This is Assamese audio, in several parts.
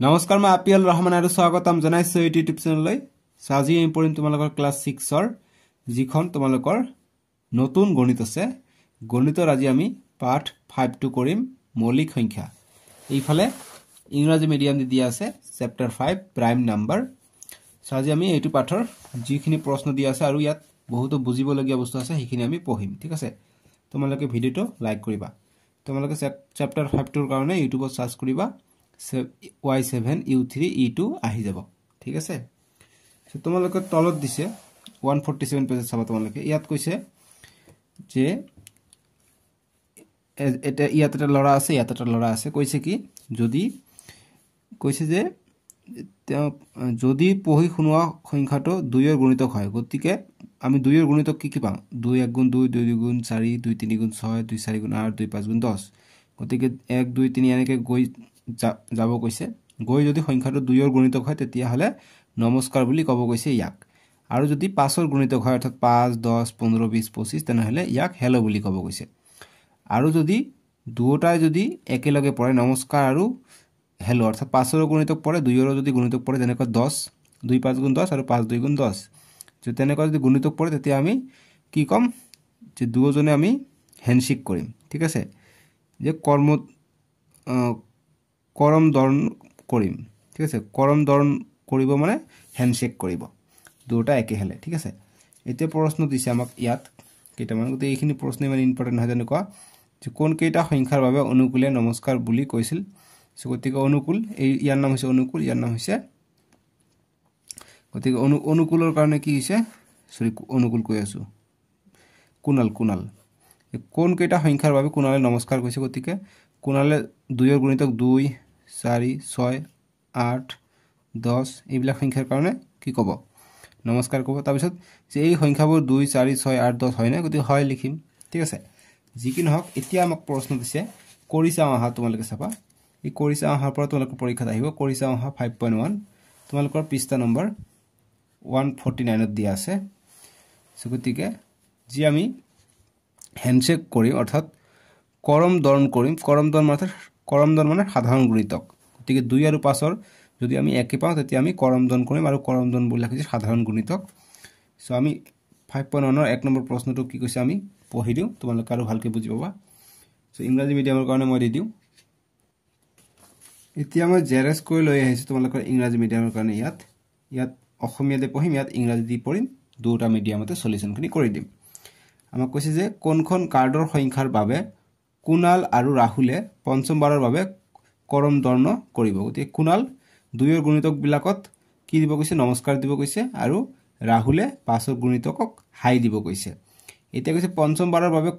নমস্কাৰ মই আপিয়াল ৰহমান আৰু স্বাগতম জনাইছো ইউটিউব চেনেললৈ আজি আমি পঢ়িম তোমালোকৰ ক্লাস 6 ৰ যিখন তোমালোকৰ নতুন গণিত আছে গণিতৰ আজি আমি পাঠ 5 টো কৰিম মৌলিক সংখ্যা এইফালে ইংৰাজী মিডিয়াম দি দিয়া আছে চেপ্টাৰ 5 প্ৰাইম নাম্বাৰ আজি আমি এইটো পাঠৰ যিখিনি প্ৰশ্ন দিয়া আছে আৰু ইয়াত বহুত বুজিবলগীয়া বস্তু আছে সেইখিনি আমি পঢ়িম ঠিক আছে তোমালোকে ভিডিওটো লাইক কৰিবা তোমালোকে চেপ্টাৰ 5 টোৰ কাৰণে ইউটিউবত সাৰ্চ কৰিবা y7 u3 e2 আহি যাব ঠিক আছে সো তোমালোকে তলত দিছে 147 পেজত চাবা তোমালোকে ইয়াত কৈছে যে এটা ইয়াত এটা লৰা আছে কৈছে কি যদি কৈছে যে যদি পঢ়ি শুনোৱা সংখ্যাটো 2 এর গুণিতক হয় গতিকে আমি 2 এর গুণিতক কি পাম 2 1 গুণ 2 2 গুণ 4 2 3 গুণ 6 2 4 গুণ 8 2 5 গুণ 10 গতিকে 1 2 3 এনেকে গৈ যাব কৈছে গৈ যদি সংখ্যাটো 2 এর গুণিতক হয় তেতিয়া হলে নমস্কাৰ বুলি কব কৈছে ইয়াক আৰু যদি 5 এৰ গুণিতক হয় অৰ্থাৎ 5 10 15 20 25 তেনে হলে ইয়াক হেলো বুলি কব কৈছে আৰু যদি দুটাই যদি একেলগে পৰে নমস্কাৰ আৰু হেলো অৰ্থাৎ 5 এৰ গুণিতক পৰে 2 এৰ যদি গুণিতক পৰে যেনেকৈ 10 2 5 গুণ 10 আৰু 5 2 গুণ 10 যদি তেনেকৈ যদি গুণিতক পৰে তেতিয়া আমি কি কম যে দুজনে আমি হ্যান্ডশেক কৰিম ঠিক আছে যে কৰম দৰ্ণ কৰিম ঠিক আছে কৰম দৰ্ণ কৰিব মানে হ্যান্ডশেক কৰিব দুটা একে হলে ঠিক আছে এতিয়া প্ৰশ্ন দিছে আমাক ইয়াত কেইটামান গতে এইখিনি প্ৰশ্ন ইমান ইম্পৰ্টেন্ট হয় জানো কোৱা যে কোন কেইটা সংখ্যাৰ বাবে অনুকূলে নমস্কাৰ বুলি কৈছিল সো গতিকে অনুকূল এই ইয়াৰ নাম হৈছে অনুকূল ইয়াৰ নাম হৈছে গতিকে অনুকূলৰ কাৰণে কি হৈছে সৰি অনুকূল কৈ আছো কুনাল কোন কেইটা সংখ্যাৰ বাবে কুনালে নমস্কাৰ কৈছে গতিকে কুনালে 2 এৰ গুণিতক 2 4 6 8 10 এইবিলাক সংখ্যাৰ কাৰণে কি কব নমস্কাৰ কব তাৰ পিছত যে এই সংখ্যাবোৰ 2 4 6 8 10 হয় না গতিকে হয় লিখিম ঠিক আছে যিকি নহক এতিয়া আমাক প্ৰশ্ন দিছে কৰিছা আহা তোমালোকে চাবা এই কৰিছা আহাৰ পৰা তোমালোকৰ পৰীক্ষাত আহিব কৰিছা আহা 5.1 তোমালোকৰ পৃষ্ঠা নম্বৰ 149 ত দিয়া আছে সো গতিকে যি আমি হ্যান্ডশেক কৰি অৰ্থাৎ কৰম দৰ্ণ কৰিম কৰম দৰ্ণ মানে সাধাৰণ গুণিতক গতিকে 2 আৰু 5 ৰ যদি আমি একে পাও তেতিয়া আমি কৰম দৰ্ণ কৰিম আৰু কৰম দৰ্ণ বুলি লিখিছে সাধাৰণ গুণিতক সো আমি 5.1 ৰ 1 নম্বৰ প্ৰশ্নটো কি কৈছে আমি পঢ়ি দিও তোমালোকে আৰু ভালকে বুজি পাবা সো ইংৰাজী মিডিয়ামৰ কাৰণে মই দি দিও এতিয়া মই জেৰেক্স কৰি লৈ আহিছো তোমালোকৰ ইংৰাজী মিডিয়ামৰ কাৰণে ইয়াত অসমীয়াতে পঢ়িম ইয়াত ইংৰাজী দি পঢ়িম দুটা মিডিয়ামতে সলিউশনখিনি কৰি দিম আমাক কৈছে যে কোনখন কাৰ্ডৰ সংখ্যাৰ বাবে কুনাল আৰু ৰাহুলে পঞ্চমবাৰৰ বাবে কৰম দৰ্ণ কৰিব গতিকে কুনাল 2 এৰ গুণিতক বিলাকত কি দিব কৈছে নমস্কাৰ দিব কৈছে আৰু ৰাহুলে 5 এৰ গুণিতকক হাই দিব কৈছে এতিয়া কৈছে পঞ্চমবাৰৰ বাবে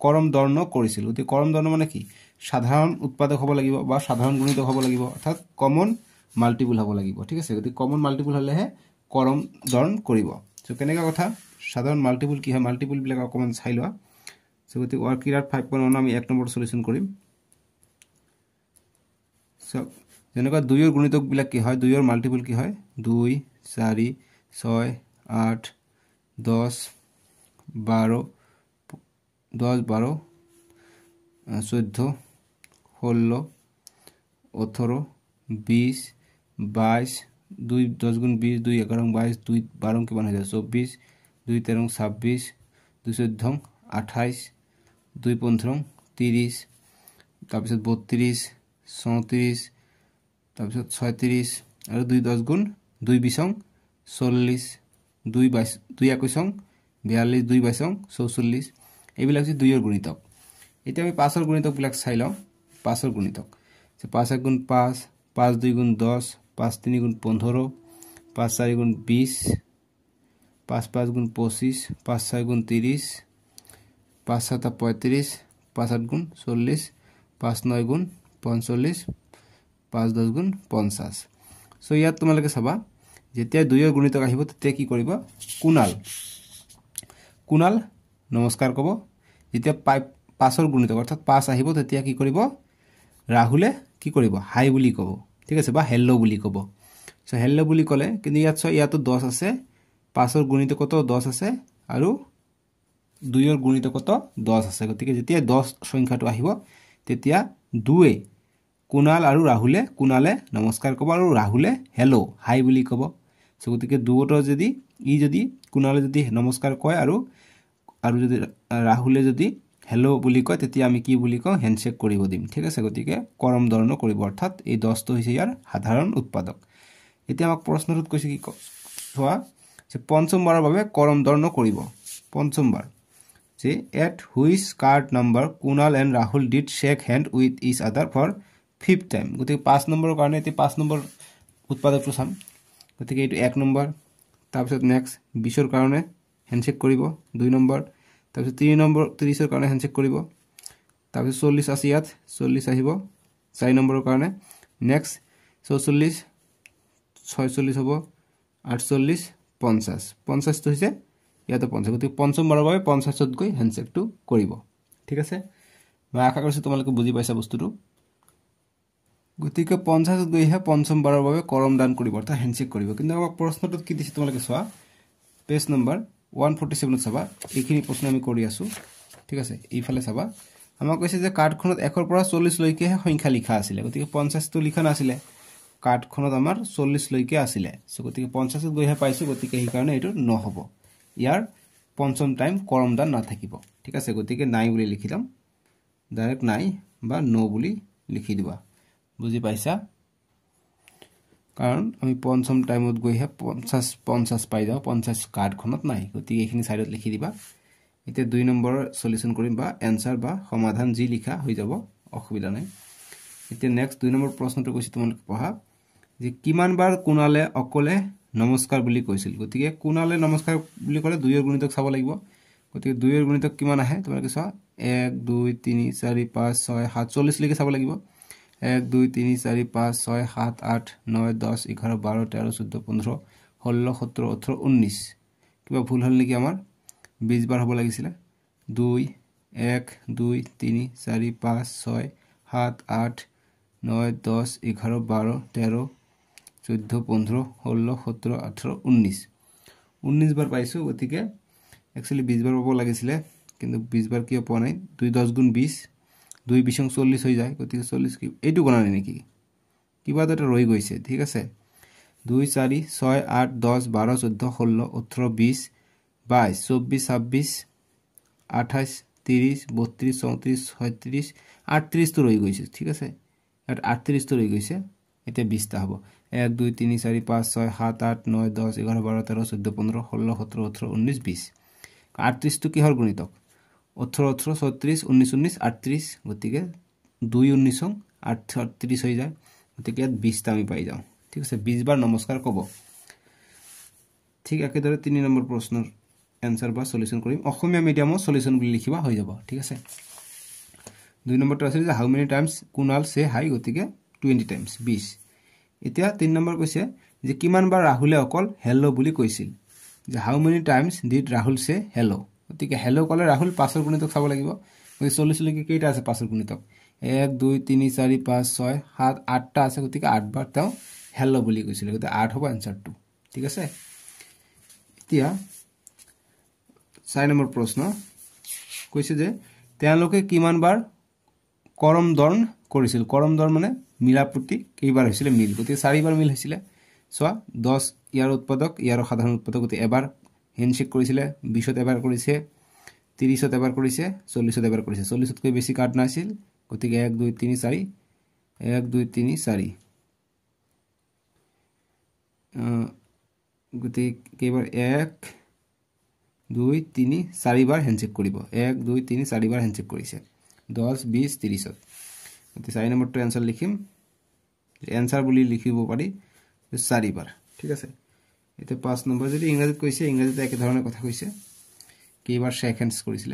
কৰম দৰ্ণ কৰিছিল গতিকে কৰম দৰ্ণ মানে কি সাধাৰণ উৎপাদক হ'ব লাগিব বা সাধাৰণ গুণিতক হ'ব লাগিব অৰ্থাৎ কমন মাল্টিপল হ'ব লাগিব ঠিক আছে গতিকে কমন মাল্টিপল হলেহে করম দৰ্ণ কৰিব সো কেনেকা কথা সাধাৰণ মাল্টিপল কি হয় মাল্টিপল বিলাক অকমান চাই লোৱা সো গতিকে ওয়াৰ্কিৰাৰ 5.1 আমি 1 নম্বৰ সলিউশন কৰিম সো যেনেকা 2 এর গুণিতক বিলাক কি হয় 2 এর মাল্টিপল কি হয় 2 4 6 8 10 12 10 12 14 16 18 20 22 2 10 গুণ 20 2 11 22 2 12 কিমান হৈ যায় 24 2 13 26 2 14 28 2 15 30 তাৰপিছত 32 34 তাৰপিছত 36 আৰু 2 10 গুণ 2 20 40 2 22 2 21 42 2 22 44 এইবিলাক যে 2 এর গুণিতক এতিয়া আমি 5 এর গুণিতক বিলাক চাই লও 5 এর গুণিতক যে 5 1 গুণ 5 5 2 গুণ 10 5 3 গুণ 15 5 4 গুণ 20 5 5 গুণ 25 5 6 গুণ 30 5 7 35 5 8 গুণ 40 5 9 গুণ 45 5 10 গুণ 50 সো ইয়াত তোমালোকে চাবা যেতিয়া 2 এর গুণিতক আহিব তেতিয়া কি কৰিব কুনাল নমস্কাৰ কব যেতিয়া 5 এৰ গুণিতক অৰ্থাৎ 5 আহিব তেতিয়া কি কৰিব ৰাহুলে কি কৰিব হাই বুলি কব ঠিক আছে বা হেল্লো বুলি কব সো হেল্লো বুলি কলে কিন্তু ইয়াত 10 আছে 5 এর গুণিতক কত 10 আছে আৰু 2 এর গুণিতক কত 10 আছে গতিকে যেতিয়া 10 সংখ্যাটো আহিব তেতিয়া 2 এ কুণাল আৰু ৰাহুলে কুণালে নমস্কাৰ ক'ব আৰু ৰাহুলে হেল্ল' হাই বুলি ক'ব সো গতিকে দুয়োটো যদি যদি কুণালে যদি নমস্কাৰ কয় আৰু যদি ৰাহুলে যদি হেল্ল' বুলি কয় তেতিয়া আমি কি বুলি কওঁ হেণ্ডশেক কৰিব দিম ঠিক আছে গতিকে কৰম দৰ্ণ কৰিব অৰ্থাৎ এই 10টো হৈছে ইয়াৰ সাধাৰণ উৎপাদক এতিয়া আমাক প্ৰশ্নটোত কৈছে কি চোৱা যে পঞ্চমবাৰৰ বাবে কৰম দৰ্ণ কৰিব পঞ্চমবাৰ যে at which card number Kunal and Rahul did shake hand with each other for 5th time গতিকে 5 নম্বৰৰ কাৰণে এতি 5 নম্বৰ উৎপাদকটো চাম গতিকে এইটো 1 নম্বৰ তাৰপিছত নেক্সট 20ৰ কাৰণে হেণ্ডশেক কৰিব 2 নম্বৰ তাৰপিছত 3 নম্বৰ 30ৰ কাৰণে হেণ্ডশেক কৰিব তাৰপিছত 40 আছে ইয়াত 40 আহিব 4 নম্বৰৰ কাৰণে নেক্সট 44 46 হ'ব 48 50 50 টো হৈছে ইয়াতে 50 গতিকে পঞ্চমবাৰৰ বাবে 50ত গৈ হেণ্ডশেকটো কৰিব ঠিক আছে মই আশা কৰিছো তোমালোকে বুজি পাইছা বস্তুটো গতিকে 50ত গৈহে পঞ্চমবাৰৰ বাবে কৰম দান কৰিব অৰ্থাৎ হেণ্ডশেক কৰিব কিন্তু আমাক প্ৰশ্নটোত কি দিছে তোমালোকে চোৱা পেজ নম্বৰ 147 ত চাবা এইখিনি প্ৰশ্ন আমি কৰি আছো ঠিক আছে এইফালে চাবা আমাক কৈছে যে কাৰ্ডখনত 1 ৰ পৰা 40 লৈকেহে সংখ্যা লিখা আছিল গতিকে 50 টো লিখা নাছিল কাৰ্ডখনত আমাৰ 40 লৈকে আছিল সো গতিকে 50ত গৈহে পাইছো গতিকে এই কাৰণে এটো নহব ইয়াৰ পঞ্চম টাইম কৰম দান নাথাকিব ঠিক আছে গতিকে নাই বুলি লিখিলাম ডাইৰেক্ট নাই বা নো বুলি লিখি দিবা বুজি পাইছা কাৰণ আমি পঞ্চম টাইমত গৈহে 50 পাই যাও 50 কাৰ্ডখনত নাই গতিকে এইখিনি সাইডত লিখি দিবা এতিয়া 2 নম্বৰ সলিউশন কৰিম বা এনসাৰ বা সমাধান যি লিখা হৈ যাব অসুবিধা নাই এতিয়া নেক্সট 2 নম্বৰ প্ৰশ্নটো কৈছে তোমালোকে পঢ়া যে কিমান বাৰ কুণালে অকলে নমস্কাৰ বুলি কৈছিল গতিকে কুণালে নমস্কাৰ বুলি ক'লে 2 ৰ গুণিতক চাব লাগিব গতিকে 2 ৰ গুণিতক কিমান আহে তোমালোকে চোৱা 1 2 3 4 5 6 7 40 লৈকে চাব লাগিব 1 2 3 4 5 6 7 8 9 10 11 12 13 14 15 16 17 18 19 কিবা ভুল হল নেকি আমাৰ 20 বাৰ হ'ব লাগিছিল 2 1 2 3 4 5 6 7 8 9 10 11 12 13 14 15 16 17 18 19 19 বাৰ পাইছো গতিকে একচুয়ালি 20 বাৰ পাব লাগিছিল কিন্তু 20 বাৰ কিয় পোৱা নাই 2 10 গুণ 20 2 20 40 হৈ যায় গতিকে 40 কি এইটো গণনা নেকি কিবা এটা ৰৈ গৈছে ঠিক আছে 2 4 6 8 10 12 14 16 18 20 22 24 26 28 30 32 34 36 38 তো ৰৈ গৈছে ঠিক আছে এট 38 তো ৰৈ গৈছে এটা 20 টা হ'ব 1 2 3 4 5 6 7 8 9 10 11 12 13 14 15 16 17 18 19 20 38 তো কিহৰ গুণিতক 18 18 36 19 19 38 গতিকে 2 19 38 হৈ যায় গতিকে 20 টা আমি পাই যাও ঠিক আছে 20 বাৰ নমস্কাৰ ক'ব ঠিক একেদৰে 3 নম্বৰ প্ৰশ্নৰ এনসাৰ বা সলিউশন কৰিম অসমীয়া মিডিয়ামত সলিউশন বুলি লিখিবা হৈ যাব ঠিক আছে 2 নম্বৰটো আছে যে হাউ মেনি টাইমছ কুণাল সে হাই গতিকে 20 টাইমছ 20 এতিয়া 3 নম্বৰ কৈছে যে কিমান বাৰ ৰাহুলে অকল হেল্ল বুলি কৈছিল যে হাউ মেনি টাইমছ ডিড ৰাহুল সে হেল্ল গতিকে হেল্ল ক'লে ৰাহুল 5 ৰ গুণিতক চাব লাগিব গতিকে 40 লৈকে কেইটা আছে 5 ৰ গুণিতক 1 2 3 4 5 6 7 8 টা আছে গতিকে 8 বাৰ তেওঁ হেল্ল বুলি কৈছিল গতিকে 8 হ'ব আনসাৰটো ঠিক আছে এতিয়া 4 নম্বৰ প্ৰশ্ন কৈছে যে তেওঁলোকে কিমান বাৰ কৰম দৰ্ণ কৰিছিল কৰম দৰ্ণ মানে মিলাপ্ৰীতি কেইবাৰ হৈছিল মিল গতিকে 4 বাৰ মিল হৈছিল সোৱা 10 ইয়াৰ উৎপাদক ইয়াৰ সাধাৰণ উৎপাদক গতিকে এবাৰ হেণ্ডশেক কৰিছিল 20ত এবাৰ কৰিছে 30ত এবাৰ কৰিছে 40ত এবাৰ কৰিছে 40ত কৈ বেছি কাৰ্ড নাছিল গতিকে 1 2 3 4 1 2 3 4 গতিকে কেইবাৰ 1 2 3 4 বাৰ হেণ্ডশেক কৰিব 1 2 3 4 বাৰ হেণ্ডশেক কৰিছে 10 20 30ত গতিকে 4 নম্বৰটো এনসাৰ লিখিম এনসাৰ বুলি লিখিব পাৰি 4 বাৰ ঠিক আছে এটা 5 নম্বৰ যদি ইংৰাজীত কৈছে ইংৰাজীতে একে ধৰণৰ কথা কৈছে কেইবাৰ শেক হেণ্ডছ কৰিছিল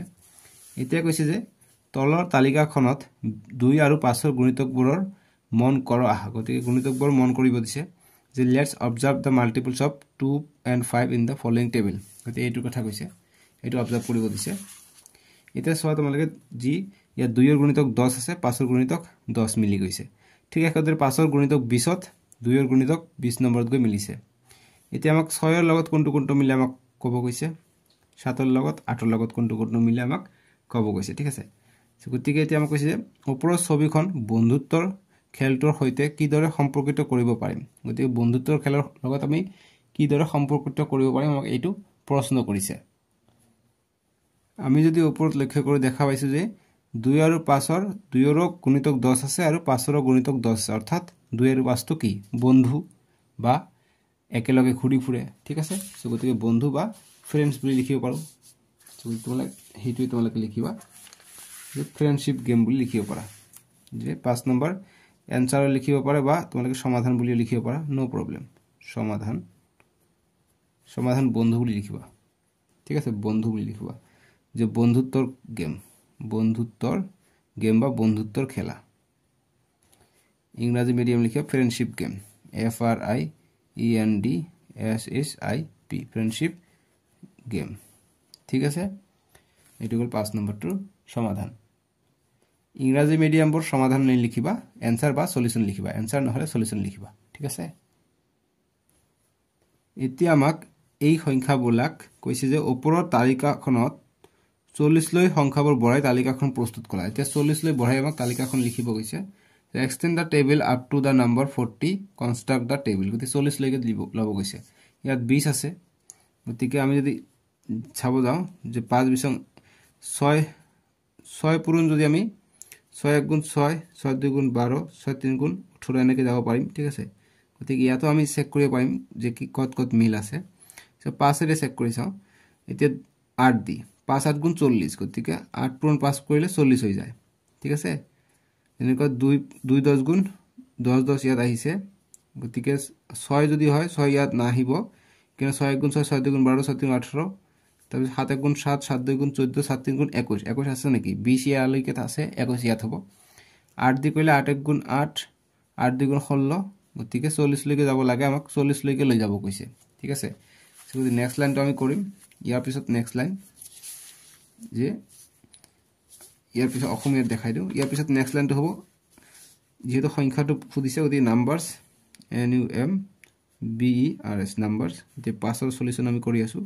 এতিয়া কৈছে যে তলৰ তালিকাখনত 2 আৰু 5 ৰ গুণিতকবোৰৰ মন কৰ আহা গতিকে গুণিতকবোৰ মন কৰিব দিছে যে let's observe the multiples of 2 and 5 in the following table গতিকে এইটো কথা কৈছে এইটো অবজাৰ্ভ কৰিব দিছে এটা সোৱা তোমালোকে জি ইয়া 2 ৰ গুণিতক 10 আছে 5 ৰ গুণিতক 10 মিলি গৈছে ঠিক একেদৰে 5 ৰ গুণিতক 20ত 2 ৰ গুণিতক 20 নম্বৰত গৈ মিলিছে এতিয়া আমাক 6 ৰ লগত কোনটো মিলে আমাক ক'ব কৈছে 7 ৰ লগত 8 ৰ লগত কোনটো মিলে আমাক ক'ব কৈছে ঠিক আছে গতিকে এতিয়া আমাক কৈছে যে ওপৰৰ ছবিখন বন্ধুত্বৰ খেলটোৰ সৈতে কিদৰে সম্পৰ্কিত কৰিব পাৰিম গতিকে বন্ধুত্বৰ খেলৰ লগত আমি কিদৰে সম্পৰ্কিত কৰিব পাৰিম আমাক এইটো প্ৰশ্ন কৰিছে আমি যদি ওপৰত লক্ষ্য কৰি দেখা পাইছো যে 2 আৰু 5ৰ 2ৰ গুণিতক 10 আছে আৰু 5ৰ গুণিতক 10 আছে অৰ্থাৎ 2 আৰু 5 টো কি বন্ধু বা একেলগে ঘূৰি ফুৰে ঠিক আছে সো গতিকে বন্ধু বা ফ্ৰেন্ডছ বুলি লিখিব পাৰো সো তোমালোকে লিখিবা যে ফ্ৰেন্ডশিপ গেম বুলি লিখিব পাৰা যে 5 নম্বৰ এনসাৰ লিখিব পাৰা বা তোমালোকে সমাধান বুলি লিখিব পাৰা নো প্ৰবলেম সমাধান বন্ধু বুলি লিখিবা ঠিক আছে বন্ধু বুলি লিখিবা যে বন্ধুত্বৰ গেম বা বন্ধুত্বৰ খেলা ইংৰাজী মিডিয়াম লিখিবা ফ্ৰেন্ডশিপ গেম FRIENDSHIP ফ্ৰেন্ডশিপ গেম ঠিক আছে এটো হল 5 নম্বৰটোৰ সমাধান ইংৰাজী মিডিয়ামৰ সমাধান লিখিবা এনসার বা সলিউশন লিখিবা এনসার নহলে সলিউশন লিখিবা ঠিক আছে এতিয়া আমাক এই সংখ্যাবিলাক কৈছে যে ওপৰৰ তালিকাখনত 40 লৈ সংখ্যাবোৰ বঢ়াই তালিকাখন প্ৰস্তুত কৰা এতিয়া 40 লৈ বঢ়াই আমাক তালিকাখন লিখিব কৈছে extend the table up to the number 40 construct the table গতি 40 লৈকে লব কৈছে ইয়াত 20 আছে গতিকে আমি যদি চাব যাও যে 5 বিসং 6 পূৰণ যদি আমি 6 গুণ 6 6 2 গুণ 12 6 3 গুণ 18 এনেকে যাব পাৰিম ঠিক আছে গতিকে ইয়াতো আমি চেক কৰিব পাৰিম যে কি কত মিল আছে সো 5 এৰে চেক কৰি চাও এতিয়া 8 দি 5 8 গুণ 40 গতিকে 8 পূৰণ 5 কৰিলে 40 হৈ যায় ঠিক আছে এনেকৈ 2 10 গুণ 10 10 ইয়াত আহিছে গতিকে 6 যদি হয় 6 ইয়াত না আহিব কিনা 6 গুণ 6 6 2 গুণ 12 6 3 18 তারপর 7 গুণ 7 7 2 গুণ 14 7 3 গুণ 21 21 আছে নাকি 20 ইয়াৰ লৈকে আছে 21 ইয়াত হ'ব 8 দি কইলে 8 গুণ 8 8 2 গুণ 16 গতিকে 40 লৈকে যাব লাগে আমাক 40 লৈকে লৈ যাব কৈছে ঠিক আছে সো নেক্সট লাইনটো আমি কৰিম ইয়াৰ পিছত নেক্সট লাইন যে ইয়াৰ পিছত অসমীয়া দেখাই দিও ইয়াৰ পিছত নেক্সট লাইনটো হ'ব যেহেতু সংখ্যাটো খুদিছে গতি নাম্বাৰস NUMBERS নাম্বাৰস যে পাছৰ সলিউশন আমি কৰি আছো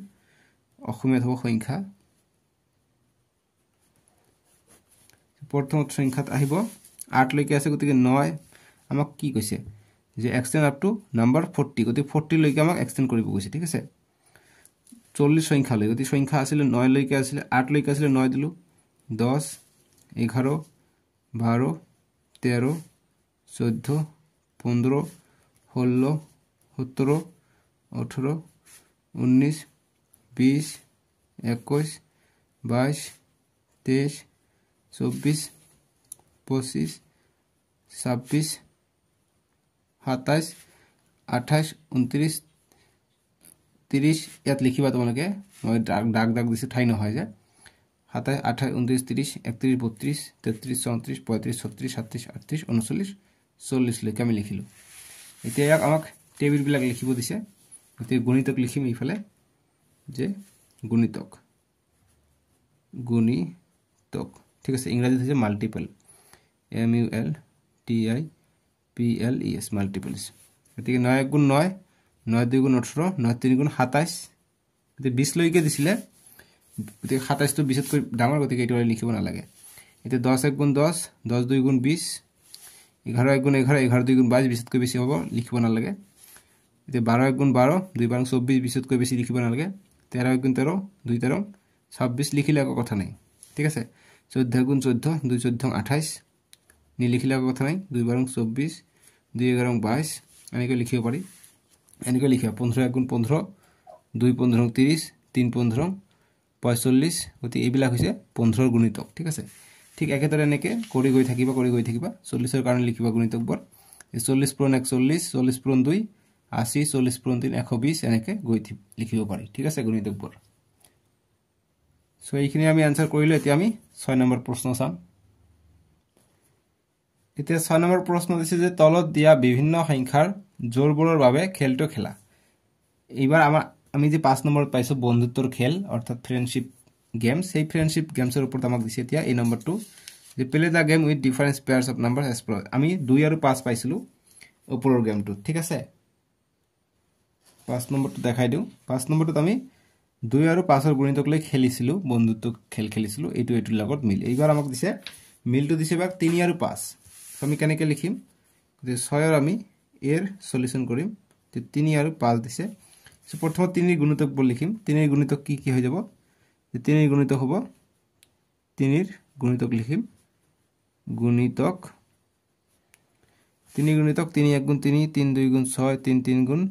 অসমীয়াত হ'ব সংখ্যা প্ৰথম সংখ্যাত আহিব 8 লৈকে আছে গতিকে 9 আমাক কি কৈছে যে এক্সটেন্ড আপ টু নাম্বাৰ 40 গতি 40 লৈকে আমাক এক্সটেন্ড কৰিব কৈছে ঠিক আছে 40 সংখ্যা লৈ গতি সংখ্যা আছিল 9 লৈকে আছিল 8 লৈকে আছিল 9 দিলু 10 11 12 13 14 15 16 17 18 19 20 21 22 23 24 25 26 27 28 29 30 ইয়াত লিখিবা তোমালোকে মই দাগ দিছো ঠাই নহয় যে 27 28 29 30 31 32 33 34 35 36 37 38 39 40 লৈকে আমি লিখিলো এতিয়া ইয়াক আমাক টেবিল বিলাক লিখিব দিছে গতি গণিতক লিখিম ইফালে যে গণিতক ঠিক আছে ইংৰাজীত হৈছে মাল্টিপল MULTIPLES মাল্টিপলস গতিকে 9 গুণ 9 9 2 গুণ 18 9 3 গুণ 27 গতি 20 লৈকে দিছিলে গতি 27 টো 20 কৈ ডাঙৰ গতিকে এইটো লিখিব না লাগে এতিয়া 10 1 গুণ 10 10 2 গুণ 20 11 1 গুণ 11 11 2 গুণ 22 20 কৈ বেছি হ'ব লিখিব না লাগে এতিয়া 12 1 গুণ 12 2 12 24 20 কৈ বেছি লিখিব না লাগে 13 1 গুণ 13 2 13 26 লিখিলে একো কথা নাই ঠিক আছে 14 গুণ 14 2 14 28 নি লিখিলে একো কথা নাই 2 12 24 2 11 22 এনেকৈ লিখিব পাৰি এনেকৈ লিখিবা 15 1 গুণ 15 2 15 30 3 15 45 গতি এইবিলাক হৈছে 15 ৰ গুণিতক ঠিক আছে ঠিক একেদৰে এনেকৈ কৰি গৈ থাকিবা 40 ৰ কাৰণে লিখিবা গুণিতকবোৰ 40 পূৰণ 41 40 পূৰণ 2 80 40 পূৰণ 3 120 এনেকৈ গৈ লিখিব পাৰি ঠিক আছে গুণিতকবোৰ সো এইখিনি আমি আনসাৰ কৰিলো এতিয়া আমি 6 নম্বৰ প্ৰশ্ন চাম এতিয়া 6 নম্বৰ প্ৰশ্ন দিছে যে তলত দিয়া বিভিন্ন সংখ্যাৰ জোড়বোৰৰ বাবে খেলটো খেলা এইবাৰ আমি যে 5 নম্বৰ পাইছো বন্ধুত্বৰ খেল অৰ্থাৎ ফ্ৰেন্ডশিপ গেমস সেই ফ্ৰেন্ডশিপ গেমছৰ ওপৰত আমাক দিছে এতিয়া এই নম্বৰটো যে play the game with different pairs of numbers explore আমি 2 আৰু 5 পাইছিলো ওপৰৰ গেমটো ঠিক আছে 5 নম্বৰটো দেখাই দিও 5 নম্বৰটোত আমি 2 আৰু 5 ৰ গুণিতক লৈ খেলিছিলো বন্ধুত্ব খেল খেলিছিলো এইটো লগত মিল এইবাৰ আমাক দিছে মিলটো দিছে বাক 3 আৰু 5 আমি কেনেকৈ লিখিম যে 6 আমি এর সলিউশন করিম যে 3 আর 5 দিছে সো প্রথম 3 এর গুণিতক বল লিখিম 3 এর গুণিতক কি হয়ে যাব যে 3 এর গুণিতক হবে 3 এর গুণিতক লিখিম গুণিতক 3 এর গুণিতক 3 1 গুণ 3 3 2 গুণ 6 3 3 গুণ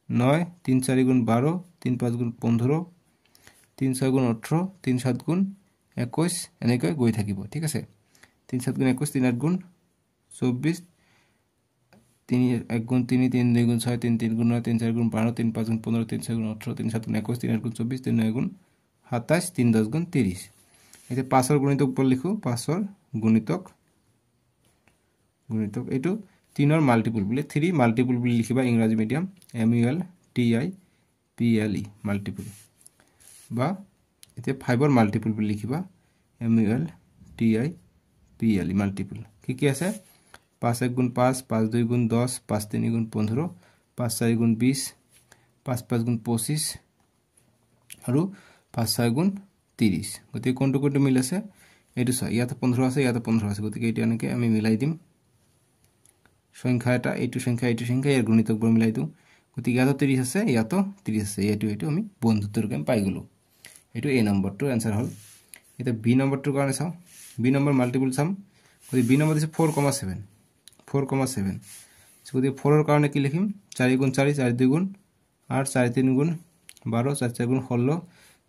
9 3 4 গুণ 12 3 5 গুণ 15 3 6 গুণ 18 3 7 গুণ 21 এনেকৈ গৈ থাকিব ঠিক আছে 3 7 গুণ 21 3 8 গুণ 24 3 1 গুণ 3 3 2 গুণ 6 3 3 গুণ 9 3 4 গুণ 12 3 5 গুণ 15 3 6 গুণ 18 3 7 গুণ 21 3 8 গুণ 24 3 9 গুণ 27 3 10 গুণ 30 এতে 5 এর গুণিতক বল লিখো 5 এর গুণিতক এটো 3 এর মাল্টিপল বলে 3 মাল্টিপল বলে লিখিবা ইংরেজি medium MUL TI PLE multiple বা এতে 5 এর মাল্টিপল বলে লিখিবা MUL TI PLE মাল্টিপল কি আছে 5 1 গুণ 5 5 2 গুণ 10 5 3 গুণ 15 5 4 গুণ 20 5 5 গুণ 25 আৰু 5 6 গুণ 30 গতিকে কোনটো মিল আছে এটো চাই ইয়াতে 15 আছে ইয়াতে 15 আছে গতিকে এটা এনেকে আমি মিলাই দিম সংখ্যা এটা এইটো সংখ্যা এর গুণিতক বৰ মিলাই দিও গতিকে ইয়াতে 30 আছে ইয়াতে 30 আছে এইটো আমি বন্ধুত্বৰ কাম পাই গলো এইটো এ নম্বৰটো आंसर হল এটা বি নম্বৰটোৰ কাৰণে চাও বি নম্বৰ মাল্টিপল চাম গতিকে বি নম্বৰ দিছে 4,7 4,7 গতিকে 4 এর কারণে কি লিখিম 4 গুণ 4 4 2 গুণ 8 4 3 গুণ 12 4 4 গুণ 16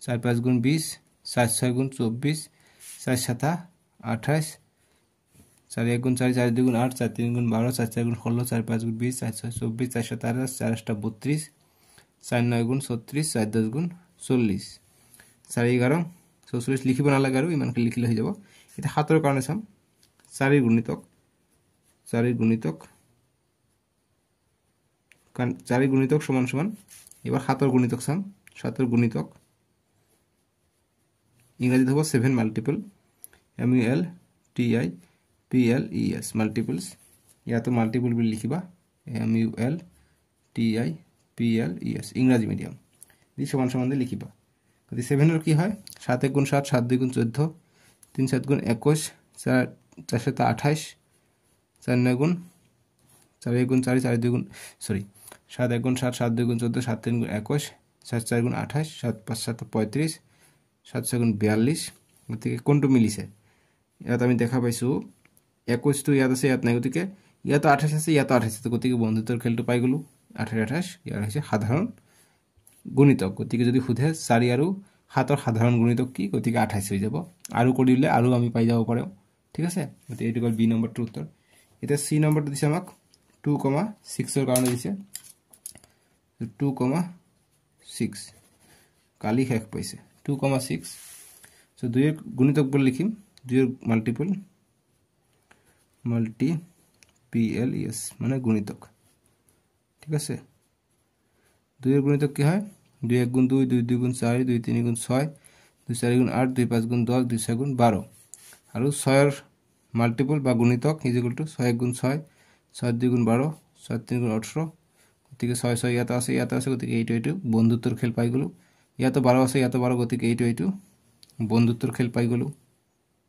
4 5 গুণ 20 4 6 গুণ 24 4 7 28 4 1 গুণ 4 4 2 গুণ 8 4 3 গুণ 12 4 4 গুণ 16 4 5 গুণ 20 4 6 24 4 7 28 4 8 32 4 9 গুণ 36 4 10 গুণ 40 4 11 44 লিখিব না লাগে আৰু ইমানকে লিখিলে হৈ যাব এটা 7 এর কারণে চাম 4 এর গুণিতক 4 এর গুণিতক কারণ 4 এর গুণিতক সমান সমান এবার 7 এর গুণিতক চাম 7 এর গুণিতক ইংরেজিতে হবে 7 multiple MUL TI PLES multiples ইয়াতো মাল্টিপল বলি লিখিবা MUL TI PLES ইংরেজি মিডিয়াম দি সমান সমান দিয়ে লিখিবা গতি 7 এর কি হয় 7 1 গুণ 7 7 2 গুণ 14 3 7 গুণ 21 4 4 7 28 4 9 গুণ 4 1 গুণ 4 4 2 গুণ সরি 7 1 গুণ 7 7 2 গুণ 14 7 3 গুণ 21 7 4 গুণ 28 7 5 7 35 7 6 গুণ 42 গতিকে কোনটো মিলিছে ইয়াত আমি দেখা পাইছো 21 টো ইয়াত আছে ইয়াত নাই গতিকে ইয়াত 28 আছে ইয়াত 28 আছে গতিকে বন্ধুত্বৰ খেলটো পাই গলো 28 28 ইয়াৰ হৈছে সাধাৰণ গুণিতক গতিকে যদি খুধে 4 আৰু 7 এৰ সাধাৰণ গুণিতক কি গতিকে 28 হৈ যাব আৰু কৰিলে আৰু আমি পাই যাব পাৰো ঠিক আছে গতিকে এইটো গল বি নম্বৰটোৰ উত্তৰ এটা সি নম্বৰটো দিছে আমাক 2,6 এর কারণে দিছে 2,6 কালি শেষ পাইছে 2,6 সো 2 এর গুণিতক বল লিখিম 2 এর মাল্টিপল PLES মানে গুণিতক ঠিক আছে 2 এর গুণিতক কি হয় 2 1 গুণ 2 2 2 গুণ 4 2 3 গুণ 6 2 4 গুণ 8 2 5 গুণ 10 2 6 গুণ 12 আৰু 6 এর মাল্টিপল বা গুণিতক ইকুয়াল টু 6 1 গুণ 6 6 2 গুণ 12 7 3 গুণ 18 গতিকে 6 6 ইয়াত আছে গতিকে এইটো বন্ধুত্বৰ খেল পাই গলো ইয়াত 12 আছে ইয়াত 12 গতিকে এইটো বন্ধুত্বৰ খেল পাই গলো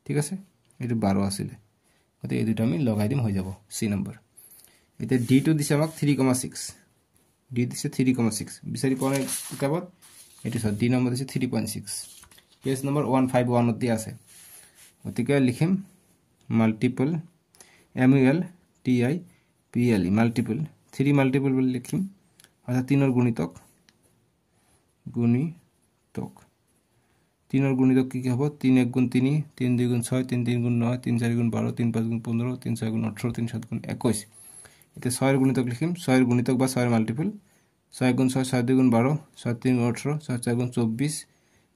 ঠিক আছে এইটো 12 আছিল গতিকে এই দুটো আমি লগাই দিম হৈ যাব সি নম্বৰ এটা ডি টো দিছে আমাক 3,6 ডি দিছে 3,6 বিচাৰি পোৱা কিতাপত এটো সব ডি নম্বৰ দিছে 3.6 পেজ নম্বৰ 151 ত আছে গতিকে লিখিম multiple MUL TI PLE multiple 3 multiple বলি লিখিম অর্থাৎ 3 এর গুণিতক 3 এর গুণিতক কি হবে 3 1 গুণ 3 3 2 গুণ 6 3 3 গুণ 9 3 4 গুণ 12 3 5 গুণ 15 3 6 গুণ 18 3 7 গুণ 21 এটা 6 এর গুণিতক লিখিম 6 এর গুণিতক বা 6 এর মাল্টিপল 6 গুণ 6 6 2 গুণ 12 7 3 গুণ 18 7 4 গুণ 24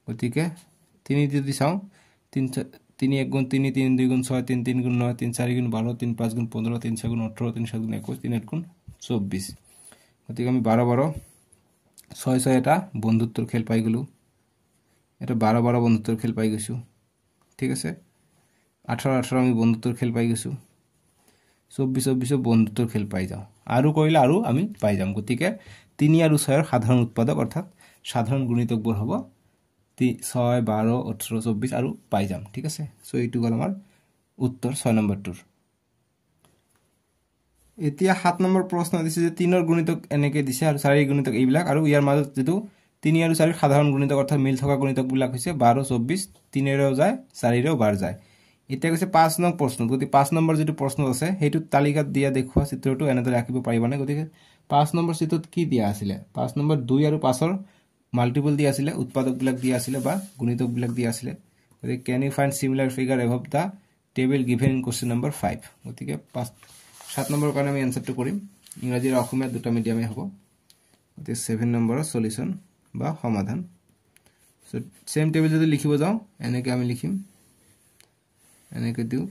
গতিকে 3 যদি চাও 3 1 গুণ 3 3 2 গুণ 6 3 3 গুণ 9 3 4 গুণ 12 3 5 গুণ 15 3 6 গুণ 18 3 7 গুণ 21 3 8 গুণ 24 গতিকে আমি 12 12 6 6 এটা বন্ধুত্বৰ খেল পাই গলো এটা 12 12 বন্ধুত্বৰ খেল পাই গৈছো ঠিক আছে 18 18 আমি বন্ধুত্বৰ খেল পাই গৈছো 24 24 বন্ধুত্বৰ খেল পাই যাও আৰু কইলে আৰু আমি পাই যাম গতিকে 3 আৰু 6 এৰ সাধাৰণ উৎপাদক অৰ্থাৎ সাধাৰণ গুণিতকবোৰ হ'ব 6 12 18 24 আৰু পাই যাম ঠিক আছে সো এইটো গল আমাৰ উত্তৰ 6 নম্বৰটোৰ এতিয়া 7 নম্বৰ প্ৰশ্ন দিছে যে 3 ৰ গুণিতক এনেকৈ দিছে আৰু 4 ৰ গুণিতক এইবিলাক আৰু ইয়াৰ মাজত যেটো 3 আৰু 4 ৰ সাধাৰণ গুণিতক অৰ্থাৎ মিল থকা গুণিতক বিলাক হৈছে 12 24 3 ৰেও যায় 4 ৰেও বাৰ যায় এতিয়া কৈছে 5 নং প্ৰশ্ন গতি 5 নম্বৰ যেটো প্ৰশ্ন আছে হেতু তালিকাত দিয়া দেখুৱা চিত্ৰটো এনেদৰে ৰাখিব পাৰিবানে গতিকে 5 নম্বৰ চিত্ৰত কি দিয়া আছিল 5 নম্বৰ 2 আৰু 5 ৰ মাল্টিপল দিয়া আছিল উৎপাদক বিলাক দিয়া আছিল বা গুণিতক বিলাক দিয়া আছিল গতিকে can you find similar figure above the table given in question number 5 গতিকে 7 নম্বৰ কাৰণে আমি আনসাৰটো কৰিম ইংৰাজী আৰু অসমীয়া দুটা মিডিয়ামে হ'ব গতিকে 7 নম্বৰৰ সলিউশন বা সমাধান সো সেম টেবল যদি লিখিব যাও এনেকৈ আমি লিখিম এনেকৈ দিও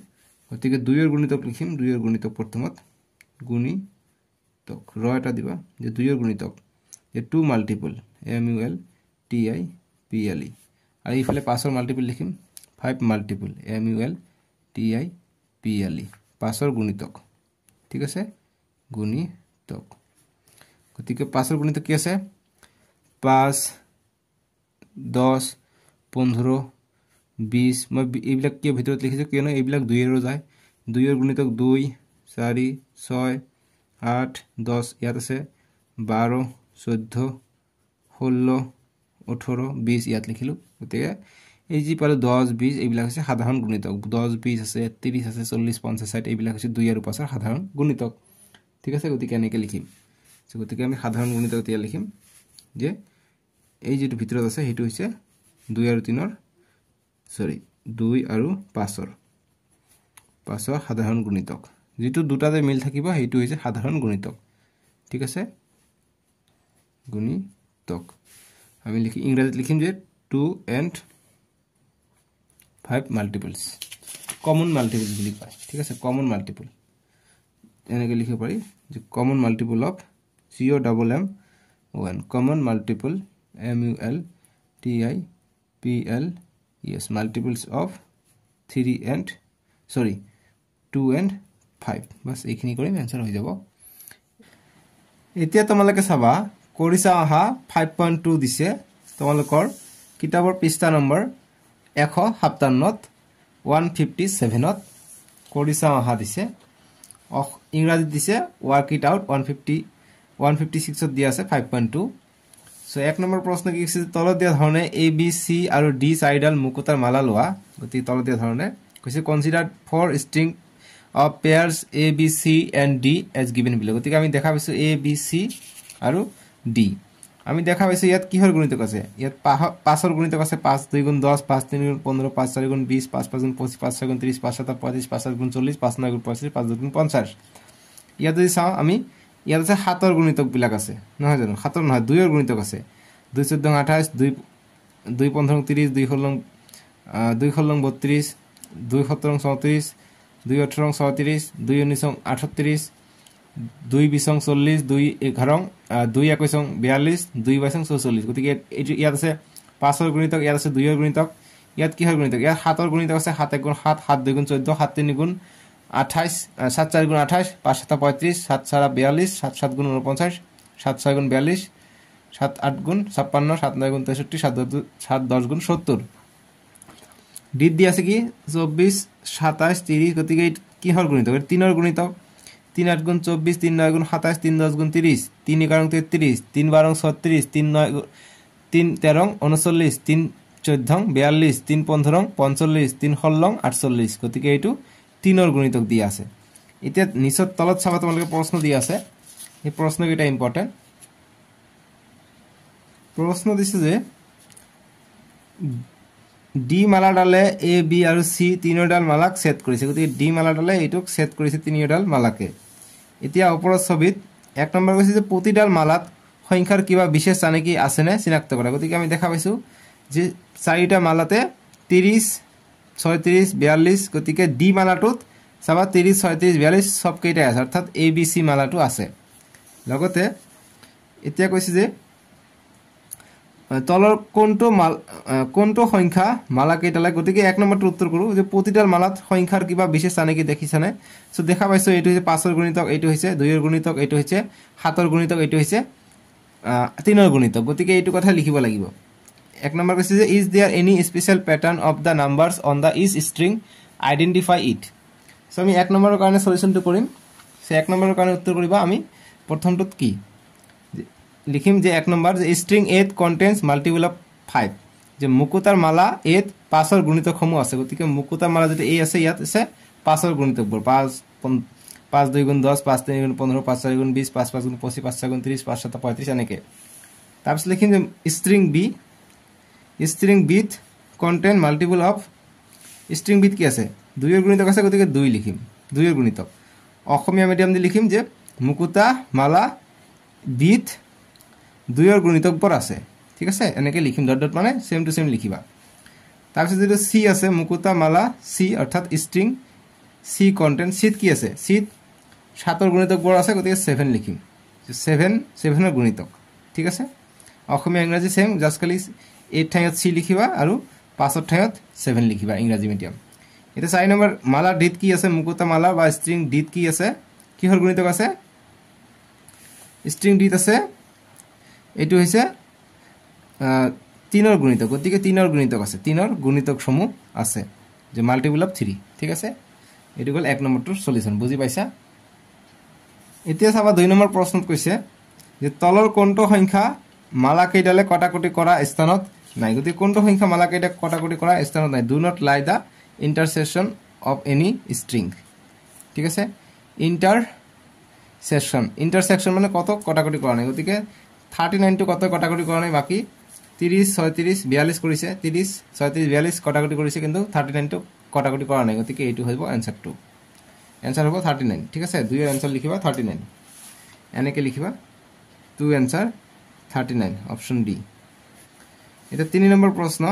গতিকে 2 ৰ গুণিতক লিখিম 2 ৰ গুণিতক প্ৰথমত গুণিতক ৰ এটা দিবা যে 2 ৰ গুণিতক এ 2 মাল্টিপল MUL TI PLE আৰু ইফালে 5 ৰ মাল্টিপল লিখিম 5 মাল্টিপল MUL TI PLE 5 ৰ গুণিতক ঠিক আছে গুণিতক গতিকে 5 ৰ গুণিতক কি আছে 5 10 15 20 মই এইবিলাক কি ভিতৰত লিখিছো কিয়নো এইবিলাক 2 এৰ যায় 2 এৰ গুণিতক 2 4 6 8 10 ইয়াত আছে 12 14 16 18 20 ইয়াত লিখিলো গতিকে এই যি পালো 10 20 এইবিলাক আছে সাধাৰণ গুণিতক 10 20 আছে 30 আছে 40 50 60 এইবিলাক আছে 2 আৰু 5 ৰ সাধাৰণ গুণিতক ঠিক আছে গতিকে এনেকৈ লিখিম গতিকে আমি সাধাৰণ গুণিতক এতিয়া লিখিম যে এই যেটো ভিতৰত আছে হেতু হৈছে 2 আৰু 3 ৰ সৰি 2 আৰু 5 ৰ সাধাৰণ গুণিতক যেটো দুটাতে মিল থাকিব হেতু হৈছে সাধাৰণ গুণিতক ঠিক আছে গুণিতক আমি লিখি ইংৰাজীত লিখিম যে 2 and 5 মাল্টিপলস কমন মাল্টিপল বুলি কয় ঠিক আছে কমন মাল্টিপল এনেকৈ লিখিব পাৰি যে common multiple of COMMON common multiple MUL TI PLE yes multiples of 3 and 2 and 5 বাস এইখিনি কৰিম आंसर হৈ যাব এতিয়া তোমালোকে চাবা কৰিছা আহা 5.2 দিছে তোমালোকৰ কিতাপৰ পৃষ্ঠা নম্বৰ 157ত 157ত কৰিছা আহা দিছে ইংৰাজী দিছে work it out 156ত দিয়া আছে 5.2 সো এক নম্বৰ প্ৰশ্ন কি আছে তলত দিয়া ধৰণে A B C আৰু D চাৰিডাল মুকুতাৰ মালা লোৱা গতি তলত দিয়া ধৰণে কৈছে consider 4 string of pairs A B C and D as given below গতি আমি দেখা পাইছো A B C আৰু D আমি দেখা পাইছো ইয়াত কিহৰ গুণিতক আছে ইয়াত 5 ৰ গুণিতক আছে 5 2 গুণ 10 5 3 গুণ 15 5 4 গুণ 20 5 5 গুণ 25 5 6 গুণ 30 5 7 35 5 7 গুণ 40 5 9 গুণ 45 5 2 গুণ 50 ইয়াত যদি চাও আমি ইয়াত আছে 7 ৰ গুণিতক বিলাক আছে নহয় জানো 7 ৰ নহয় 2 ৰ গুণিতক আছে 2 14 28 2 2 15 30 2 16 2 16 32 2 17 34 2 18 36 2 19 38 2 20 40 2 11 2 21 42 2 22 44 গতিকে ইয়াত আছে 5 ৰ গুণিতক ইয়াত আছে 2 ৰ গুণিতক ইয়াত কি হয় গুণিতক ইয়াত 7 ৰ গুণিতক আছে 7 1 গুণ 7 7 2 গুণ 14 7 3 গুণ 28 7 4 গুণ 28 5 7 35 7 4 42 7 7 গুণ 49 7 6 গুণ 42 7 8 গুণ 56 7 9 গুণ 63 7 10 গুণ 70 ডি দি আছে কি 24 27 30 গতিকে কি হল গুণিতক 3 ৰ গুণিতক 3 8 গুণ 24 3 9 গুণ 27 3 10 গুণ 30 3 11 33 3 12 36 3 9 3 13 39 3 14 42 3 15 45 3 16 48 গতিকে এইটো 3 ৰ গুণিতক দিয়া আছে এতিয়া নিচত তলত চাবা তোমালোকে প্ৰশ্ন দিয়া আছে এই প্ৰশ্ন কেইটা ইম্পৰ্টেন্ট প্ৰশ্ন দিছে যে ডি মালাডালে এ বি আৰু সি তিনিডাল মালাক সেট কৰিছে গতিকে ডি মালাডালে এইটোক সেট কৰিছে তিনিডাল মালাকে এতিয়া ওপৰৰ ছবিত এক নম্বৰ কৈছে যে প্ৰতিডাল মালাত সংখ্যাৰ কিবা বিশেষ স্থানে কি আছে নে চিনাক্ত কৰা গতিকে আমি দেখা পাইছো যে চাৰিটা মালাতে 30 36 42 গতিকে ডি মালাটোত চাবা 30 36 42 সব কেইটা আছে অৰ্থাৎ এ বি সি মালাটো আছে লগতে এতিয়া কৈছে যে তলৰ কোনটো সংখ্যা মালা কেইটালে গতিকে এক নম্বৰটো উত্তৰ কৰো যে প্ৰতিডাল মালাত সংখ্যাৰ কিবা বিশেষ স্থানে কি দেখিছানে সো দেখা পাইছো এইটো হৈছে 5 ৰ গুণিতক এইটো হৈছে 2 ৰ গুণিতক এইটো হৈছে 7 ৰ গুণিতক এইটো হৈছে 3 ৰ গুণিতক গতিকে এইটো কথা লিখিব লাগিব এক নম্বৰ কৈছে যে is there any special pattern of the numbers on the each string identify it so আমি এক নম্বৰৰ কাৰণে সলিউশনটো কৰিম সো 1 নম্বৰৰ কাৰণে উত্তৰ কৰিবা আমি প্ৰথমটোত কি লিখিম যে 1 নম্বৰ যে স্ট্ৰিং 8 কন্টেইনছ মাল্টিপল অফ 5 যে মুকুতাৰ মালা 8 5ৰ গুণিতকসমূহ আছে গতিকে মুকুতাৰ মালা যদি এই আছে ইয়াত আছে 5ৰ গুণিতকবোৰ 5 2 গুণ 10 5 3 গুণ 15 5 4 গুণ 20 5 5 গুণ 25 5 6 গুণ 30 5 7 35 এনেকে তাৰপিছত লিখিম যে string B contain multiple of string bit কি আছে 2 এর গুণিতক আছে গতিকে 2 লিখিম 2 এর গুণিতক অসমীয়া মিডিয়াম দি লিখিম যে মুকুতা মালা বিট 2 এর গুণিতক পর আছে ঠিক আছে এনেকে লিখিম ডট ডট মানে সেম টু সেম লিখিবা তাৰপিছত যেটো সি আছে মুকুতা মালা সি অৰ্থাৎ স্ট্রিং সি কন্টেইন সিত কি আছে সিত 7 এর গুণিতক পর আছে গতিকে 7 লিখিম 7 এর গুণিতক ঠিক আছে অসমীয়া ইংৰাজী সেম জাস্ট খালি 8 ঠাইত সি লিখিবা আৰু 5 ঠাইত 7 লিখিবা ইংৰাজী মিডিয়াম এটা 4 নম্বৰ মালা ডিট কি আছে মুকুতা মালা বা স্ট্ৰিং ডিট কি আছে কিহৰ গুণিতক আছে স্ট্ৰিং ডিট আছে এটো হৈছে 3 ৰ গুণিতক গতিকে 3 ৰ গুণিতক আছে 3 ৰ গুণিতক সমূহ আছে যে মাল্টিপল অফ 3 ঠিক আছে এটো গল 1 নম্বৰটোৰ সলিউশন বুজি পাইছা এতিয়া চাবা 2 নম্বৰ প্ৰশ্নত কৈছে যে তলৰ কোনটো সংখ্যা মালা কেইডালে কটাকটি কৰা স্থানত নাই গতি কোনটো সংখ্যা মালা কেইডা কটাকটি কৰা স্থানত নাই do not lie the intersection of any string ঠিক আছে ইন্টাৰসেকশন মানে কত কটাকটি কৰা নাই গতিকে 39 টু কত কটাকটি কৰা নাই বাকি 30 36 42 কৰিছে 30 36 42 কটাকটি কৰিছে কিন্তু 39 টু কটাকটি কৰা নাই গতিকে এইটো হ'ব आंसर 2 आंसर হ'ব 39 ঠিক আছে 2 এর आंसर লিখিবা 39 এনেকে লিখিবা 2 आंसर 39 অপশন ডি এটা 3 নম্বৰ প্ৰশ্ন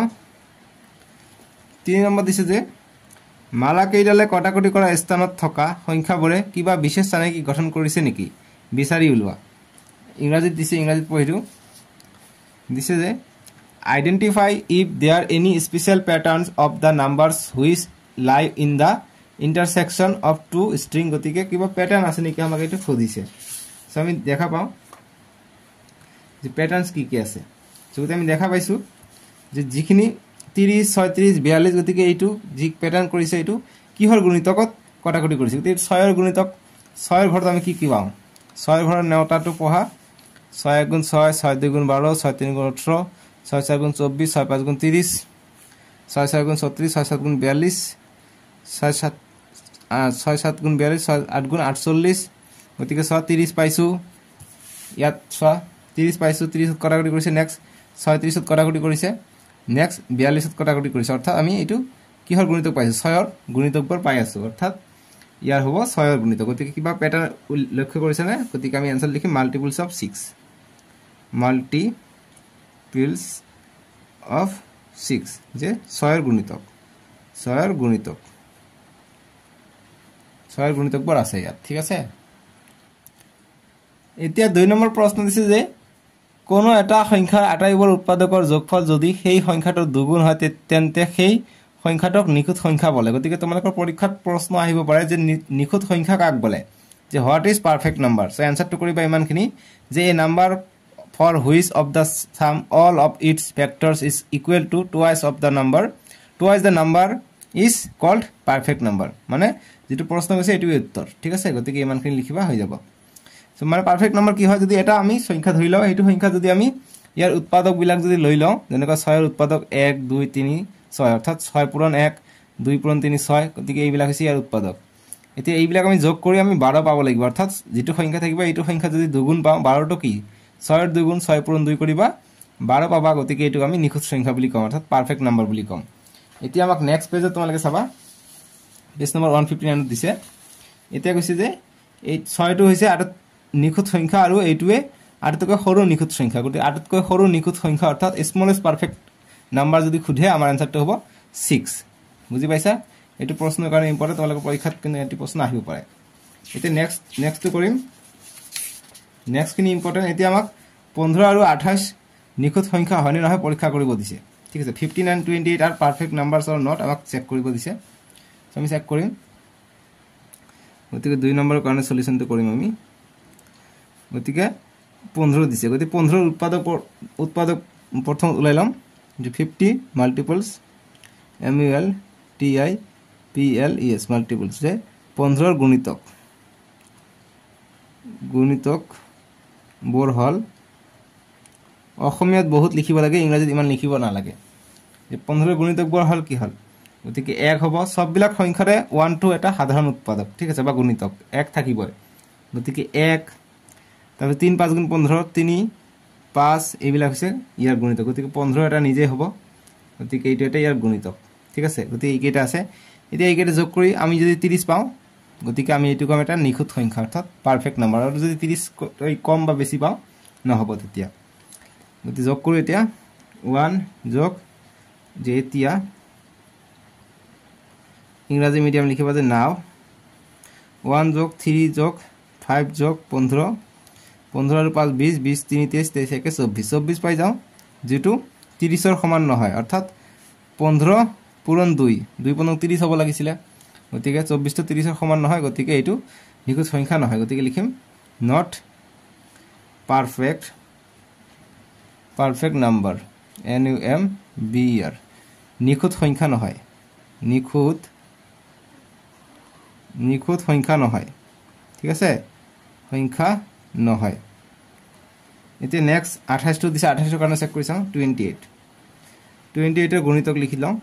3 নম্বৰ দিছে যে মালা কেইডালে কটাকটি কৰা স্থানত থকা সংখ্যাবোৰে কিবা বিশেষ চানেকি গঠন কৰিছে নেকি বিচাৰি উলোৱা ইংৰাজীত দিছে ইংৰাজীত পঢ়িৰো দিছে যে identify if there any special patterns of the numbers which lie in the intersection of two string গতিকে কিবা প্যাটার্ন আছে নেকি আমাক এটো খুদিছে সো আমি দেখা পাও যে প্যাটার্নস কি কি আছে যদি আমি দেখা পাইছো যে যিখিনি 30 36 42 গতিকে এইটো জি প্যাটার্ন কৰিছে এইটো কিহৰ গুণিতকত কটাকটি কৰিছে গতিকে 6 এৰ গুণিতক 6 এৰ ঘৰত আমি কি কি পাও 6 এৰ ঘৰৰ নেওতাটো পঢ়া 6 গুণ 6 6 2 গুণ 12 6 3 গুণ 18 6 4 গুণ 24 6 5 গুণ 30 6 6 গুণ 36 6 7 গুণ 42 6 7 গুণ 42 8 গুণ 48 গতিকে 30 পাইছো ইয়াত 30 পাইছো 30 কটাকটি কৰিছে নেক্সট 36 কটাকটি কৰিছে নেক্সট 42 কটাকটি কৰিছে অৰ্থাৎ আমি এটো কিহৰ গুণিতক পাইছো 6 ৰ গুণিতকবোৰ পাই আছো অৰ্থাৎ ইয়াৰ হ'ব 6 ৰ গুণিতক গতিকে কিবা প্যাটাৰ্ন লক্ষ্য কৰিছে না গতিকে আমি आंसर লিখিম মাল্টিপলস অফ 6 মাল্টিপলস অফ 6 যে 6 ৰ গুণিতক 6 ৰ গুণিতকবোৰ আছে ইয়াত ঠিক আছে এতিয়া 2 নম্বৰ প্ৰশ্ন দিছে যে কোনো এটা সংখ্যা আটাইবোৰ উৎপাদকৰ যোগফল যদি সেই সংখ্যাটোৰ দুগুণ হয় তেন্তে সেই সংখ্যাটোক নিখুঁত সংখ্যা বলে গতিকে তোমালোকৰ পৰীক্ষাত প্ৰশ্ন আহিব পাৰে যে নিখুঁত সংখ্যা কাক বলে যে what is perfect number so आंसरটো কৰিবা ইমানখিনি যে a number for which of the sum all of its factors is equal to twice of the number twice the number is called perfect number মানে যেটো প্ৰশ্ন হৈছে এটো উত্তৰ ঠিক আছে গতিকে ইমানখিনি লিখিবা হৈ যাব সো মানে পাৰফেক্ট নাম্বাৰ কি হয় যদি এটা আমি সংখ্যা ধৰি লও এইটো সংখ্যা যদি আমি ইয়াৰ উৎপাদক বিলাক যদি লৈ লও যেনেকৈ 6 এর উৎপাদক 1 2 3 6 অর্থাৎ 6 পূরণ 1 2 পূরণ 3 6 গতিকে এইবিলাক হৈছে ইয়াৰ উৎপাদক এতিয়া এইবিলাক আমি যোগ কৰি আমি 12 পাব লাগিব অৰ্থাৎ যেটো সংখ্যা থাকিব এইটো সংখ্যা যদি দুগুণ পাও 12 টো কি 6 এর দুগুণ 6 পূরণ 2 কৰিবা 12 পাবা গতিকে এইটো আমি নিখুঁত সংখ্যা বুলি কম অৰ্থাৎ পাৰফেক্ট নাম্বাৰ বুলি কম এতিয়া আমাক নেক্সট পেজত তোমালোকে চাবা পেজ নম্বৰ 159 দিছে এতিয়া কৈছে যে এই 6 টো হৈছে আৰু নিখুঁত সংখ্যা আৰু এইটোৱে আটাইতকৈ সৰু নিখুঁত সংখ্যা গতি আটাইতকৈ সৰু নিখুঁত সংখ্যা অৰ্থাৎ স্মলেষ্ট পাৰফেক্ট নাম্বাৰ যদি খুধে আমাৰ आंसरটো হ'ব 6 বুজি পাইছা এটো প্ৰশ্নৰ কাৰণে ইম্পৰ্টেন্ট তোমালোকৰ পৰীক্ষাত কিন্তু এটি প্ৰশ্ন আহিব পাৰে এতিয়া নেক্সটটো কৰিম নেক্সট কিনি ইম্পৰ্টেন্ট এতিয়া আমাক 15 আৰু 28 নিখুঁত সংখ্যা হয়নে নহয় পৰীক্ষা কৰিব দিছে ঠিক আছে 15 and 28 are perfect numbers or not আমাক চেক কৰিব দিছে সো আমি চেক কৰিম গতিকে 2 নম্বৰৰ কাৰণে সলিউশনটো কৰিম আমি গতিকে 15 দিছে গতি 15 উৎপাদক প্ৰথম উলাই লম যে 50 multiples MUL TI PLES multiples যে 15 ৰ গুণিতক গুণিতকবোৰ হ'ল অসমীয়াত বহুত লিখিব লাগে ইংৰাজীত ইমান লিখিব নালাগে যে 15 গুণিতকবোৰ হ'ল কি হ'ল গতিকে 1 হ'ব সববিলাক সংখ্যাৰে 1 2 এটা সাধাৰণ উৎপাদক ঠিক আছে বা গুণিতক 1 থাকিবই গতিকে 1 তাৰপৰে 3 5 গুণ 15 3 5 এইবিলাক হৈছে ইয়াৰ গুণিতক গতিকে 15 এটা নিজে হ'ব গতিকে এইটো এটা ইয়াৰ গুণিতক ঠিক আছে গতিকে এইকেইটা আছে এতিয়া এইকেইটা যোগ কৰি আমি যদি 30 পাওঁ গতিকে আমি এইটো কম এটা নিখুঁত সংখ্যা অৰ্থাৎ পাৰফেক্ট নাম্বাৰ আৰু যদি 30 কম বা বেছি পাওঁ নহ'ব তেতিয়া গতিকে যোগ কৰো এতিয়া 1 যোগ যে এতিয়া ইংৰাজী মিডিয়াম লিখিবা যে নাও 1 যোগ 3 যোগ 5 যোগ 15 15 আৰু 5 20 20 3 23 23 একে 24 24 পাই যাওঁ যেটো 30 ৰ সমান নহয় অৰ্থাৎ 15 পূৰণ 2 2 পূৰণ 30 হ'ব লাগিছিল গতিকে 24 টো 30 ৰ সমান নহয় গতিকে এইটো নিখুঁত সংখ্যা নহয় গতিকে লিখিম নট পারফেক্ট নাম্বার NUMBER নিখুঁত সংখ্যা নহয় নিখুঁত সংখ্যা নহয় ঠিক আছে সংখ্যা নহয় এতিয়া নেক্সট 28 টো দিছে 28 ৰ কাৰণে চেক কৰি চাওঁ 28 ৰ গুণিতক লিখি লওঁ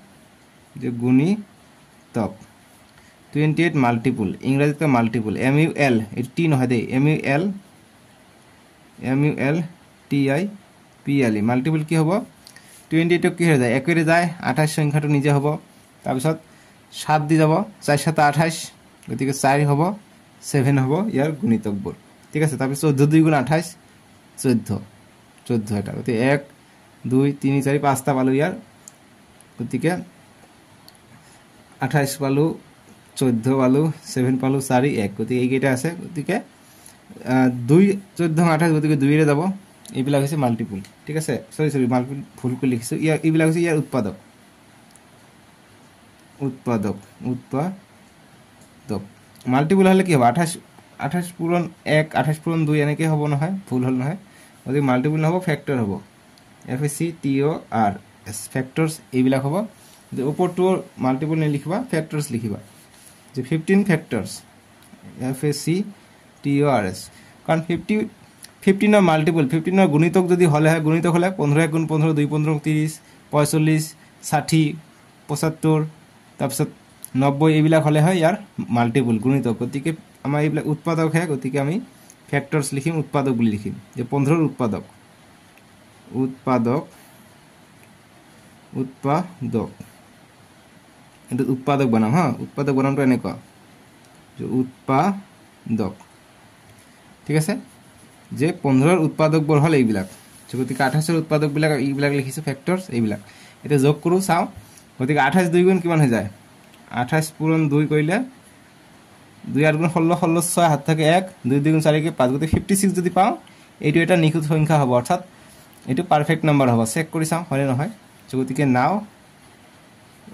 যে গুণিতক 28 মাল্টিপল ইংৰাজীতে মাল্টিপল MUL এটি টি নহয় দেই MUL TIPLE মাল্টিপল কি হ'ব 28 কি হৈ যায় 1 ৰে যায় 28 সংখ্যাটো নিজে হ'ব তাৰ পিছত 7 দি যাব 4 7 28 গতিকে 4 হ'ব 7 হ'ব ইয়াৰ গুণিতকবোৰ ঠিক আছে তাৰ পিছত 14 2 গুণ 28 14 এটা গতিকে 1 2 3 4 5টা পালো ইয়াৰ গতিকে 28 পালো 14 পালো 7 পালো 4 1 গতিকে এইকেইটা আছে গতিকে 2 14 28 গতিকে 2 ৰে যাব এইবিলাক হৈছে মাল্টিপল ঠিক আছে সৰি মাল্টিপল ভুল কৰি লিখিছো ইয়াৰ এইবিলাক হৈছে ইয়াৰ উৎপাদক মাল্টিপল হলে কি হ'ব 28 পূৰণ 1 28 পূৰণ 2 এনেকৈ হ'ব নহয় ভুল হল নহয় গতিকে মাল্টিপল নহব ফ্যাক্টৰ হ'ব FACTORS ফ্যাক্টৰস এইবিলাক হ'ব যে ওপৰটো মাল্টিপল নিলিখিবা ফ্যাক্টৰস লিখিবা যে 15 ফ্যাক্টৰস FACTORS কাৰণ 15 ৰ মাল্টিপল 15 ৰ গুণিতক যদি হলে 15 গুণ 15 2 15 30 45 60 75 তাৰপিছত 90 এইবিলাক হলে হয় ইয়াৰ মাল্টিপল গুণিতক গতিকে আমাৰ এইবিলাক উৎপাদক হয় গতিকে আমি ফ্যাক্টৰস লিখিম উৎপাদক বুলি লিখিম যে 15 ৰ উৎপাদক এটা উৎপাদক বনাম হা উৎপাদক বনামটো এনেকুৱা যে উৎপাদক ঠিক আছে যে 15 ৰ উৎপাদকবোৰ হল এইবিলাক গতিকে 28 ৰ উৎপাদকবিলাক এইবিলাক লিখিছো ফ্যাক্টৰস এইবিলাক এটা যোগ কৰো চাও গতিকে 28 2 গুণ কিমান হৈ যায় 28 পূৰণ 2 কৰিলে 2 8 গুণ 16 16 6 হাত থাকে 1 2 2 গুণ 4 কে 5 গতিকে 56 যদি পাও এইটো এটা নিখুঁত সংখ্যা হ'ব অৰ্থাৎ এইটো পাৰফেক্ট নাম্বাৰ হ'ব চেক কৰি চাও হয় নহয় গতিকে নাও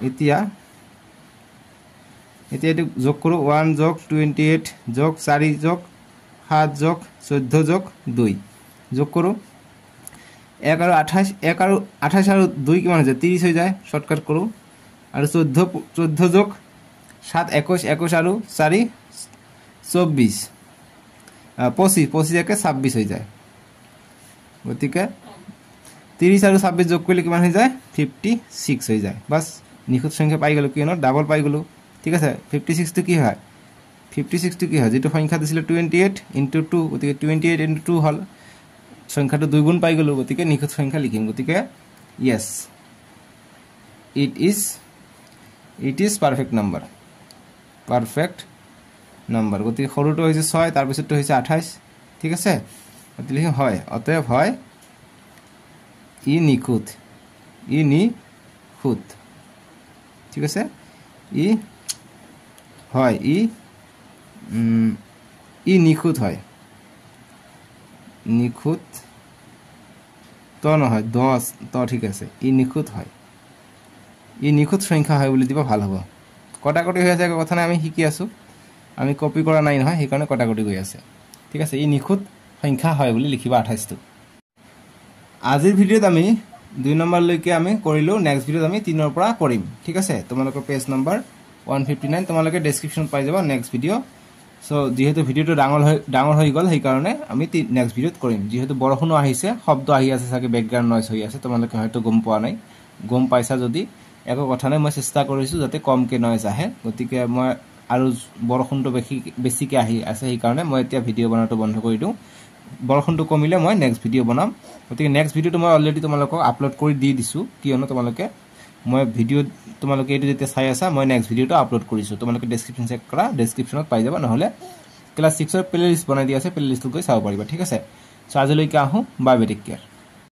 এতিয়া এটো যোগ কৰো 1 যোগ 28 যোগ 4 যোগ 7 যোগ 14 যোগ 2 যোগ কৰো 1 আৰু 28 1 আৰু 28 আৰু 2 কিমান হৈ যায় 30 হৈ যায় শৰ্টকাট কৰো আৰু 14 যোগ 7 21 21 আৰু 4 24 25 একে 26 হৈ যায় গতিকে 30 আৰু 26 যোগ কৰিলে কিমান হৈ যায় 56 হৈ যায় বাস নিখুঁত সংখ্যা পাই গলো কিনো ডাবল পাই গলো ঠিক আছে 56 টো কি হয় 56 টো কি হয় যেটো সংখ্যা দিছিল 28 * 2 গতিকে 28 * 2 হল সংখ্যাটো দুই গুণ পাই গলো গতিকে নিখুঁত সংখ্যা লিখিম গতিকে yes it is perfect number গতিকে সৰুটো হৈছে 6 তাৰ পিছৰটো হৈছে 28 ঠিক আছে গতিকে লিখিম হয় অতএব হয় ই নিখুঁত ঠিক আছে ই হয় ই নিখুঁত হয় নিখুঁত তো নহয় 10 তো ঠিক আছে ই নিখুঁত হয় ই নিখুঁত সংখ্যা হয় বুলি দিব ভাল হ'ব কটাকটি হৈ আছে কথা নাই আমি শিকি আছো আমি কপি কৰা নাই নহয় সেই কাৰণে কটাকটি গৈ আছে ঠিক আছে ই নিখুঁত সংখ্যা হয় বুলি লিখিবা 28 টো আজিৰ ভিডিওত আমি 2 নম্বৰ লৈকে আমি কৰিলো নেক্সট ভিডিওত আমি 3 ৰ পৰা কৰিম ঠিক আছে তোমালোকৰ পেজ নম্বৰ 159 তোমালোকে ডেসক্ৰিপশন পাই যাবা নেক্সট ভিডিও সো যেহেতু ভিডিওটো ডাঙৰ হৈ গ'ল সেই কাৰণে আমি নেক্সট ভিডিওত কৰিম যেহেতু বৰষুণো আহিছে শব্দ আহি আছে চাগে বেকগ্ৰাউণ্ড নয়েজ হৈ আছে তোমালোকে হয়তো গম পোৱা নাই গম পাইছা যদি একো কথা নাই মই চেষ্টা কৰিছো যাতে কমকে নয়েজ আহে গতিকে মই আৰু বৰষুণটো বেছিকে আহি আছে সেই কাৰণে মই এতিয়া ভিডিও বনাটো বন্ধ কৰি দিওঁ বৰষুণটো কমিলে মই নেক্সট ভিডিও বনাম গতিকে নেক্সট ভিডিওটো মই অলৰেডি তোমালোকক আপলোড কৰি দি দিছো কিয়নো তোমালোকে মই ভিডিও তোমালোকে এটো যেতিয়া চাই আছা মই নেক্সট ভিডিওটো আপলোড কৰিছো তোমালোকে ডেসক্ৰিপচন চেক কৰা ডেসক্ৰিপচনত পাই যাবা নহলে ক্লাস 6 ৰ প্লেলিষ্ট বনাই দিয়া আছে প্লেলিষ্টটো গৈ চাব পাৰিবা ঠিক আছে সো আজিলৈকে আহো বাই বাই টেক কেয়াৰ